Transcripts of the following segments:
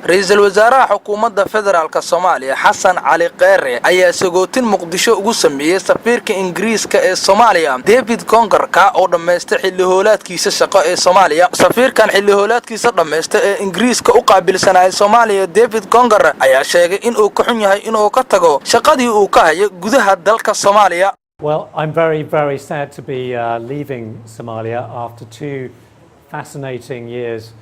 ra'iisul wasaaraha xukuumadda federaalka Soomaaliya Xasan Cali Kheyre ayaa sagootin Muqdisho ugu sameeyay safiirka Ingiriiska ee Soomaaliya David Conger oo dhameystay xilli howlaadkiisa shaqo ee Soomaaliya. Safiirkan xilli howlaadkiisa dhameystay ee Ingiriiska u qaabilsanaa Soomaaliya David Conger ayaa sheegay in uu ka xun yahay in uu ka tago shaqadii uu ka hayay gudaha dalka Soomaaliya. Well, I'm very sad to be leaving Somalia after 2 fascinating years.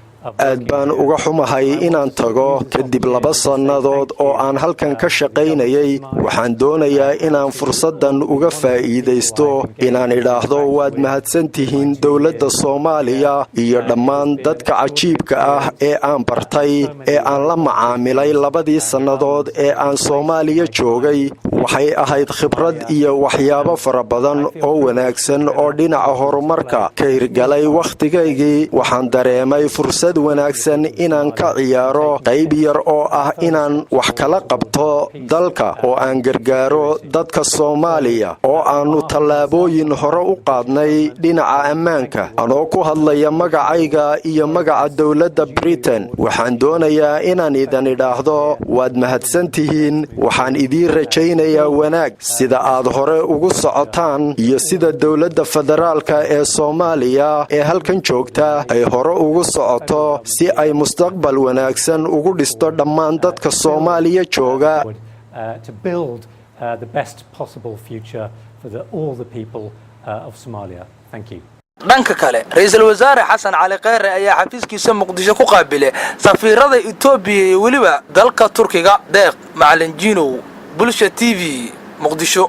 aad baan uga xumahay inaan tago kadib 2 sannadood oo aan halkan ka shaqaynayay. waxaan doonayaa inaan fursadan uga faa'iideysto inaan idhaahdo waad mahadsantihiin dawladda Soomaaliya iyo dhammaan dadka cajiibka ah ee aan bartay ee aan la macaamilay 2 sannadood ee aan Soomaaliya joogay. waxay ahayd khibrad iyo waxyaabo fara badan oo wanaagsan oo dhinaca horumarka ka hirgalay waqtigaygii. waxaan dareemay fursad wanaagsan inaan ka ciyaaro qayb yar oo ah inaan wax kala qabto dalka oo aan gargaaro dadka Soomaaliya oo aanu tallaabooyin hore u qaadnay dhinaca ammaanka. anoo ku hadlaya magacayga iyo magaca dawladda Britain waxaan doonayaa inaan idin idhaahdo waad mahadsantihiin. waxaan idin rajaynayaa wanaag sida aad hore ugu socotaan iyo sida dawladda federaalka ee Soomaaliya ee halkan joogta ay hore ugu socoto si ay mustaqbal wanaagsan ugu dhisto dhammaan dadka Soomaaliya jooga. To build the best possible future for all the people of Somalia. Thank you. dhanka kale ra'iisul wasaare Xasan Cali Kheyre ayaa xafiiskiisa Muqdisho ku qaabilay safiirada Itoobiya iyo waliba dalka Turkiga. Deeq Macalin Jino, Bulsha TV, Muqdisho.